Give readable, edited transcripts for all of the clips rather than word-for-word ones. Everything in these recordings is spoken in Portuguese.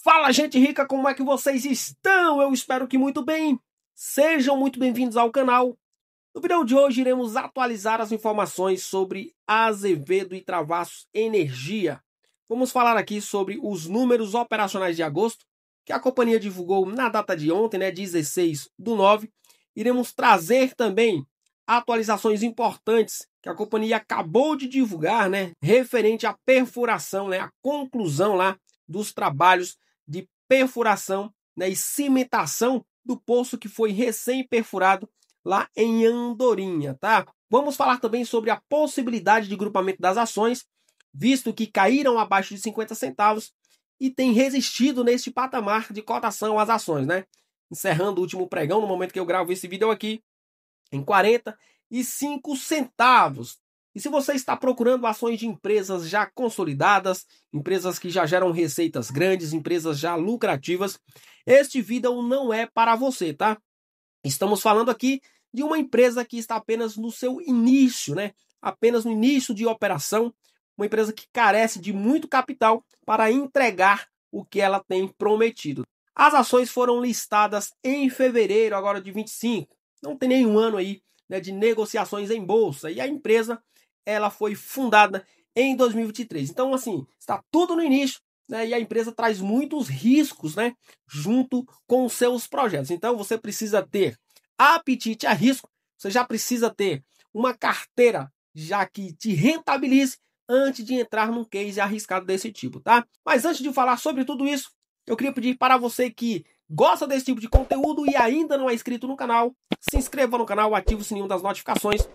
Fala, gente rica, como é que vocês estão? Eu espero que muito bem. Sejam muito bem-vindos ao canal. No vídeo de hoje iremos atualizar as informações sobre Azevedo e Travassos Energia. Vamos falar aqui sobre os números operacionais de agosto, que a companhia divulgou na data de ontem, 16/9. Iremos trazer também atualizações importantes que a companhia acabou de divulgar, referente à perfuração, a conclusão lá dos trabalhos de perfuração, e cimentação do poço que foi recém-perfurado lá em Andorinha, tá? Vamos falar também sobre a possibilidade de grupamento das ações, visto que caíram abaixo de 50 centavos e tem resistido neste patamar de cotação as ações, Encerrando o último pregão, no momento que eu gravo esse vídeo aqui, em 45 centavos. E se você está procurando ações de empresas já consolidadas, empresas que já geram receitas grandes, empresas já lucrativas, este vídeo não é para você, tá? Estamos falando aqui de uma empresa que está apenas no seu início, Apenas no início de operação, uma empresa que carece de muito capital para entregar o que ela tem prometido. As ações foram listadas em fevereiro agora de 25. Não tem nenhum ano aí, de negociações em bolsa. E a empresa ela foi fundada em 2023. Então, assim, está tudo no início, e a empresa traz muitos riscos, junto com os seus projetos. Então, você precisa ter apetite a risco, você já precisa ter uma carteira já que te rentabilize antes de entrar num case arriscado desse tipo, tá? Mas antes de falar sobre tudo isso, eu queria pedir para você que gosta desse tipo de conteúdo e ainda não é inscrito no canal, se inscreva no canal, ative o sininho das notificações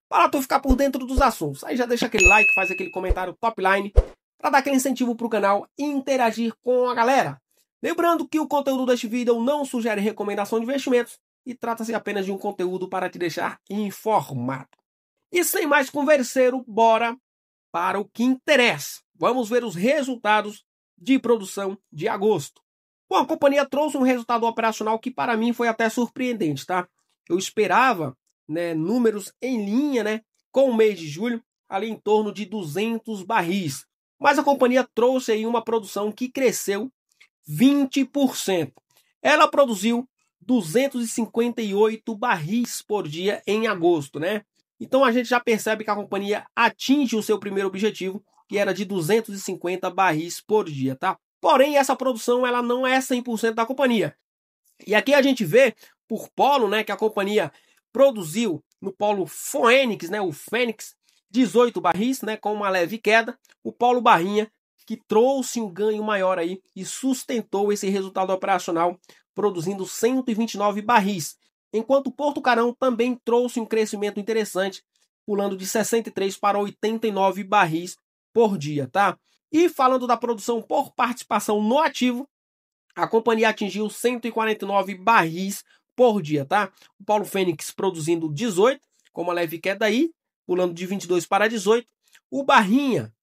para tu ficar por dentro dos assuntos. Aí já deixa aquele like, faz aquele comentário top line para dar aquele incentivo para o canal e interagir com a galera. Lembrando que o conteúdo deste vídeo não sugere recomendação de investimentos e trata-se apenas de um conteúdo para te deixar informado. E sem mais converseiro, bora para o que interessa. Vamos ver os resultados de produção de agosto. Bom, a companhia trouxe um resultado operacional que para mim foi até surpreendente, tá? Eu esperava, números em linha, com o mês de julho, ali em torno de 200 barris. Mas a companhia trouxe aí uma produção que cresceu 20%. Ela produziu 258 barris por dia em agosto, Então a gente já percebe que a companhia atinge o seu primeiro objetivo, que era de 250 barris por dia, tá? Porém, essa produção ela não é 100% da companhia. E aqui a gente vê por polo, que a companhia produziu no polo Fênix, o Fênix, 18 barris, com uma leve queda. O polo Barrinha, que trouxe um ganho maior aí e sustentou esse resultado operacional, produzindo 129 barris. Enquanto o Porto Carão também trouxe um crescimento interessante, pulando de 63 para 89 barris por dia, tá? E falando da produção por participação no ativo, a companhia atingiu 149 barris por dia, tá? O Paulo Fênix produzindo 18, com uma leve queda aí, pulando de 22 para 18. O Barrinha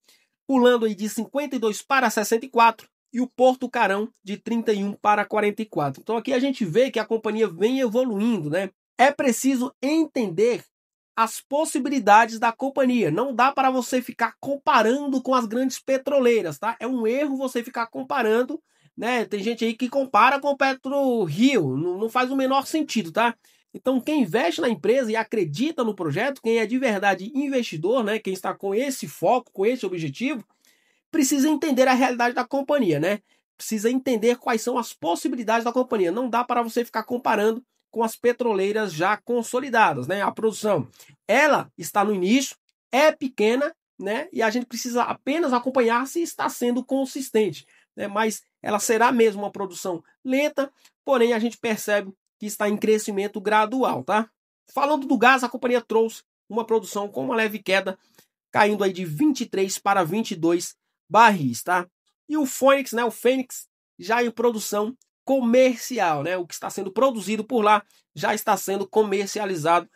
pulando aí de 52 para 64 e o Porto Carão de 31 para 44. Então aqui a gente vê que a companhia vem evoluindo, É preciso entender as possibilidades da companhia. Não dá para você ficar comparando com as grandes petroleiras, tá? É um erro você ficar comparando, Tem gente aí que compara com o PetroRio, não faz o menor sentido, tá? Então quem investe na empresa e acredita no projeto, quem é de verdade investidor, quem está com esse foco, com esse objetivo, precisa entender a realidade da companhia, Precisa entender quais são as possibilidades da companhia. Não dá para você ficar comparando com as petroleiras já consolidadas, A produção, ela está no início, é pequena, E a gente precisa apenas acompanhar se está sendo consistente, Mas ela será mesmo uma produção lenta, porém a gente percebe que está em crescimento gradual, tá? Falando do gás, a companhia trouxe uma produção com uma leve queda, caindo aí de 23 para 22 barris, tá? E o Fênix, o Fênix já em produção comercial, O que está sendo produzido por lá já está sendo comercializado,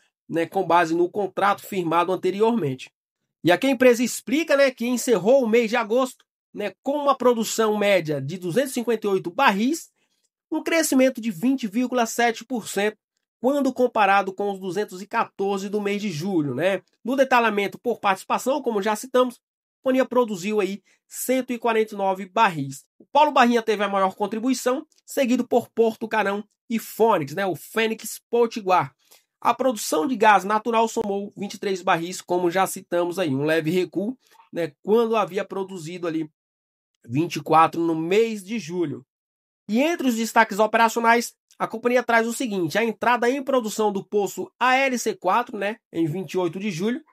com base no contrato firmado anteriormente. E aqui a empresa explica, que encerrou o mês de agosto, com uma produção média de 258 barris, um crescimento de 20,7% quando comparado com os 214 do mês de julho, No detalhamento por participação, como já citamos, companhia produziu aí 149 barris. O Paulo Barrinha teve a maior contribuição, seguido por Porto Carão e Fônix, né, o Fênix Potiguar. A produção de gás natural somou 23 barris, como já citamos aí, um leve recuo, né, quando havia produzido ali 24 no mês de julho. E entre os destaques operacionais, a companhia traz o seguinte: a entrada em produção do poço ALC4, né, em 28 de julho,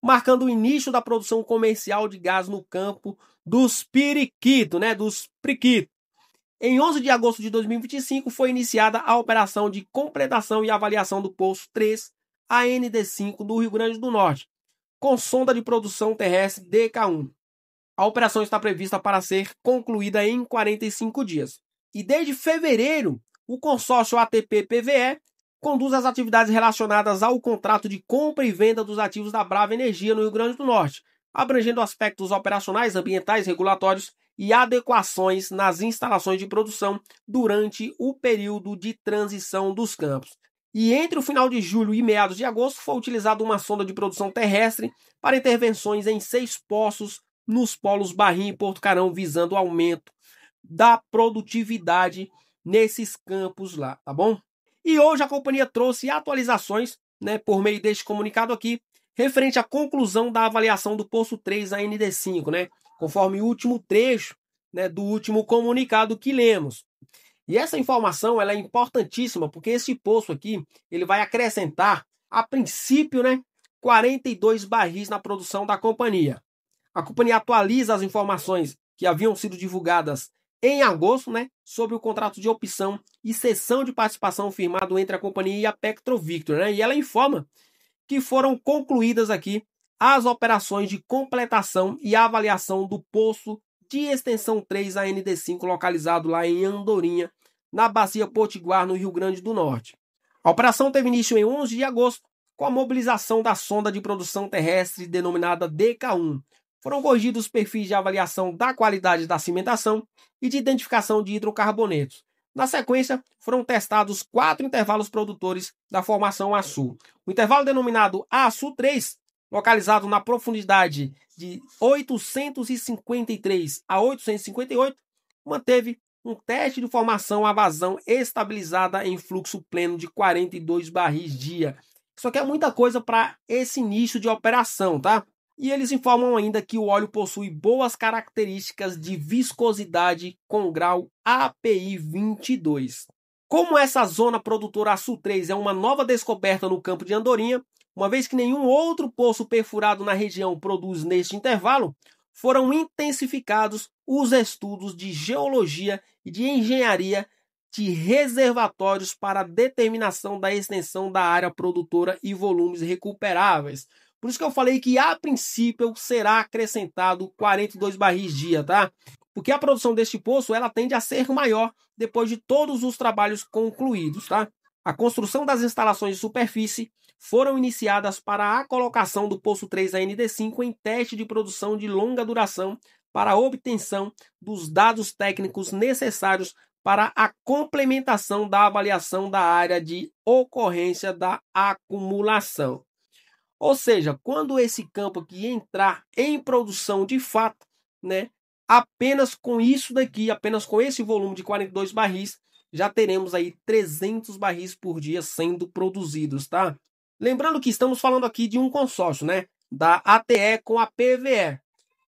marcando o início da produção comercial de gás no campo dos Periquito, né, dos Priquito. Em 11 de agosto de 2025 foi iniciada a operação de completação e avaliação do poço 3 AND5 do Rio Grande do Norte, com sonda de produção terrestre DK1. A operação está prevista para ser concluída em 45 dias. E desde fevereiro, o consórcio ATP-PVE conduz as atividades relacionadas ao contrato de compra e venda dos ativos da Brava Energia no Rio Grande do Norte, abrangendo aspectos operacionais, ambientais, regulatórios e adequações nas instalações de produção durante o período de transição dos campos. E entre o final de julho e meados de agosto foi utilizada uma sonda de produção terrestre para intervenções em 6 poços nos polos Barrinha e Porto Carão, visando o aumento da produtividade nesses campos lá, tá bom? E hoje a companhia trouxe atualizações, né, por meio deste comunicado aqui, referente à conclusão da avaliação do poço 3 AND5, né, conforme o último trecho, né, do último comunicado que lemos. E essa informação ela é importantíssima, porque esse poço aqui ele vai acrescentar, a princípio, né, 42 barris na produção da companhia. A companhia atualiza as informações que haviam sido divulgadas em agosto, né, sobre o contrato de opção e cessão de participação firmado entre a companhia e a Petrovictor, né, e ela informa que foram concluídas aqui as operações de completação e avaliação do poço de extensão 3 AND5 localizado lá em Andorinha, na Bacia Potiguar, no Rio Grande do Norte. A operação teve início em 11 de agosto com a mobilização da sonda de produção terrestre denominada DK1. Foram corrigidos os perfis de avaliação da qualidade da cimentação e de identificação de hidrocarbonetos. Na sequência, foram testados 4 intervalos produtores da formação Açu. O intervalo denominado Açu 3, localizado na profundidade de 853 a 858, manteve um teste de formação a vazão estabilizada em fluxo pleno de 42 barris dia. Isso aqui é muita coisa para esse início de operação, tá? E eles informam ainda que o óleo possui boas características de viscosidade com grau API 22. Como essa zona produtora Açu 3 é uma nova descoberta no campo de Andorinha, uma vez que nenhum outro poço perfurado na região produz neste intervalo, foram intensificados os estudos de geologia e de engenharia de reservatórios para a determinação da extensão da área produtora e volumes recuperáveis. Por isso que eu falei que, a princípio, será acrescentado 42 barris dia, tá? Porque a produção deste poço, ela tende a ser maior depois de todos os trabalhos concluídos, tá? A construção das instalações de superfície foram iniciadas para a colocação do poço 3 AND5 em teste de produção de longa duração para a obtenção dos dados técnicos necessários para a complementação da avaliação da área de ocorrência da acumulação. Ou seja, quando esse campo aqui entrar em produção de fato, né, apenas com isso daqui, apenas com esse volume de 42 barris, já teremos aí 300 barris por dia sendo produzidos, tá? Lembrando que estamos falando aqui de um consórcio, né, da ATE com a PVE.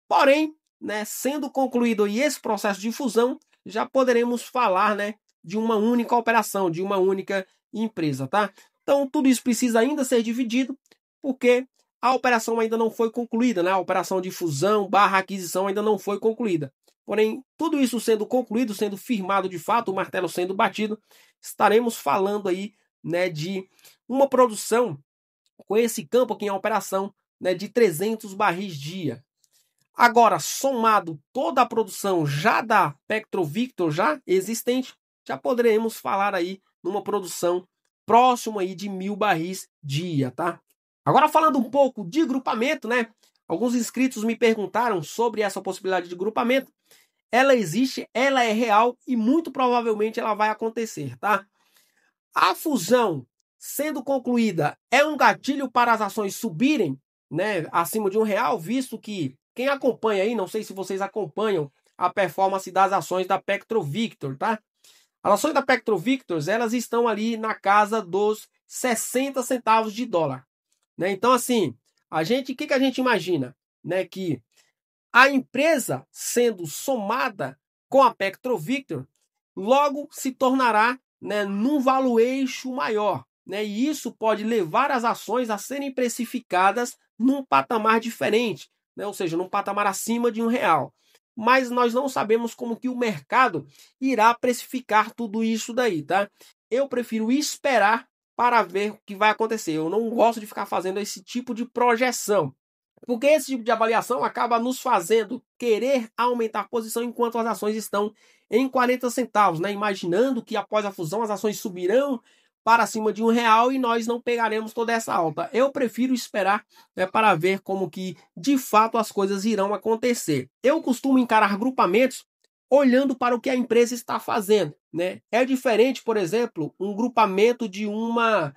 Porém, né, sendo concluído aí esse processo de fusão, já poderemos falar, né, de uma única operação, de uma única empresa, tá? Então, tudo isso precisa ainda ser dividido, porque a operação ainda não foi concluída, né? A operação de fusão / aquisição ainda não foi concluída. Porém, tudo isso sendo concluído, sendo firmado de fato, o martelo sendo batido, estaremos falando aí, né, de uma produção com esse campo aqui em operação, né, de 300 barris dia. Agora, somado toda a produção já da Petrovictor já existente, já poderemos falar aí numa produção próximo aí de 1000 barris dia, tá? Agora falando um pouco de grupamento, né? Alguns inscritos me perguntaram sobre essa possibilidade de grupamento. Ela existe, ela é real e muito provavelmente ela vai acontecer, tá? A fusão sendo concluída é um gatilho para as ações subirem, né, acima de R$1, visto que quem acompanha aí, não sei se vocês acompanham a performance das ações da Petrovictor, tá? As ações da Petrovictor, elas estão ali na casa dos 60 centavos de dólar, né? Então, assim, o que a gente imagina, né? Que a empresa sendo somada com a Petrovictor, logo se tornará, né, num valuation maior, né? E isso pode levar as ações a serem precificadas num patamar diferente, né? Ou seja, num patamar acima de R$ 1. Mas nós não sabemos como que o mercado irá precificar tudo isso daí, tá? Eu prefiro esperar para ver o que vai acontecer. Eu não gosto de ficar fazendo esse tipo de projeção, porque esse tipo de avaliação acaba nos fazendo querer aumentar a posição enquanto as ações estão em 40 centavos, né? Imaginando que após a fusão as ações subirão para cima de R$ 1 e nós não pegaremos toda essa alta. Eu prefiro esperar, né, para ver como que de fato as coisas irão acontecer. Eu costumo encarar grupamentos olhando para o que a empresa está fazendo, né? É diferente, por exemplo, um grupamento de uma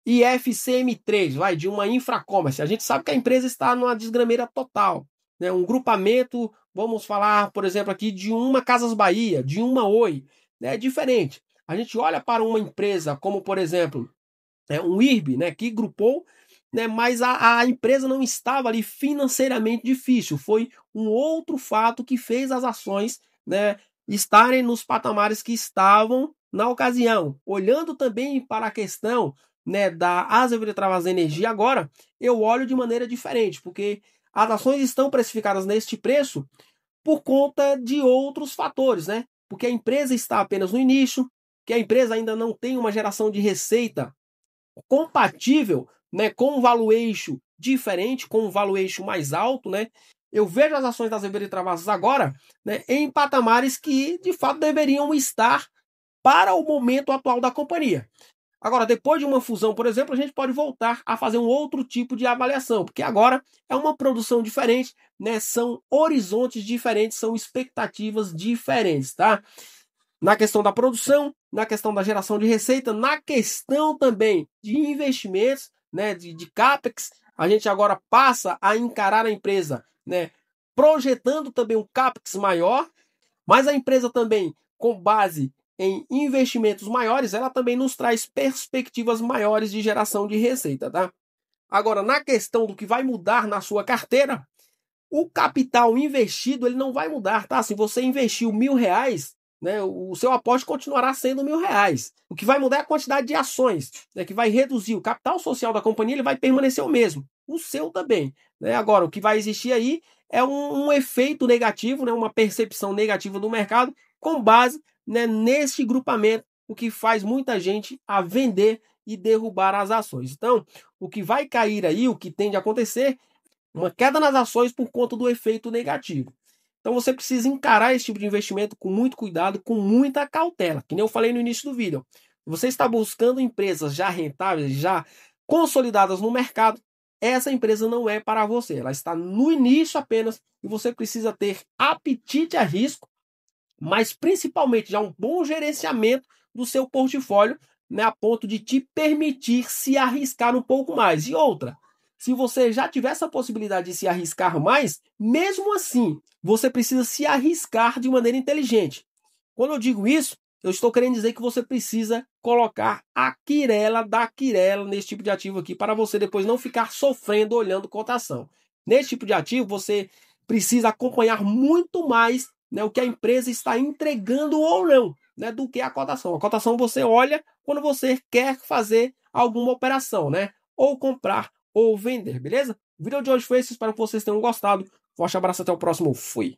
IFCM3, de uma Infracommerce. A gente sabe que a empresa está numa desgrameira total, né? Um grupamento, vamos falar, por exemplo, aqui de uma Casas Bahia, de uma Oi, né? É diferente. A gente olha para uma empresa como, por exemplo, um IRB, né, que grupou, né, mas a empresa não estava ali financeiramente difícil. Foi um outro fato que fez as ações, né, estarem nos patamares que estavam na ocasião. Olhando também para a questão, né, da Azevedo Travas Energia agora, eu olho de maneira diferente, porque as ações estão precificadas neste preço por conta de outros fatores, né? Porque a empresa está apenas no início, que a empresa ainda não tem uma geração de receita compatível, né, com um valuation diferente, com um valuation mais alto, né? Eu vejo as ações das Azevedo e Travassos agora, né, em patamares que de fato deveriam estar para o momento atual da companhia. Agora, depois de uma fusão, por exemplo, a gente pode voltar a fazer um outro tipo de avaliação, porque agora é uma produção diferente, né? São horizontes diferentes, são expectativas diferentes, tá? Na questão da produção, na questão da geração de receita, na questão também de investimentos, né, de CAPEX, a gente agora passa a encarar a empresa, né, projetando também um CAPEX maior, mas a empresa também, com base em investimentos maiores, ela também nos traz perspectivas maiores de geração de receita, tá? Agora, na questão do que vai mudar na sua carteira, o capital investido ele não vai mudar, tá? Se você investiu R$ 1.000, né, o seu aporte continuará sendo R$ 1.000. O que vai mudar é a quantidade de ações, né, que vai reduzir. O capital social da companhia ele vai permanecer o mesmo, o seu também, né? Agora, o que vai existir aí é um efeito negativo, né, uma percepção negativa do mercado com base, né, nesse grupamento, o que faz muita gente a vender e derrubar as ações. Então, o que vai cair aí, o que tende a acontecer, uma queda nas ações por conta do efeito negativo. Então você precisa encarar esse tipo de investimento com muito cuidado, com muita cautela, que nem eu falei no início do vídeo. Você está buscando empresas já rentáveis, já consolidadas no mercado, essa empresa não é para você. Ela está no início apenas e você precisa ter apetite a risco, mas principalmente já um bom gerenciamento do seu portfólio, né, a ponto de te permitir se arriscar um pouco mais. E outra, se você já tiver essa possibilidade de se arriscar mais, mesmo assim, você precisa se arriscar de maneira inteligente. Quando eu digo isso, eu estou querendo dizer que você precisa colocar a quirela da quirela nesse tipo de ativo aqui, para você depois não ficar sofrendo olhando cotação. Nesse tipo de ativo, você precisa acompanhar muito mais, né, o que a empresa está entregando ou não, né, do que a cotação. A cotação você olha quando você quer fazer alguma operação, né, ou comprar ou vender, beleza? O vídeo de hoje foi esse, espero que vocês tenham gostado. Forte abraço, até o próximo, fui!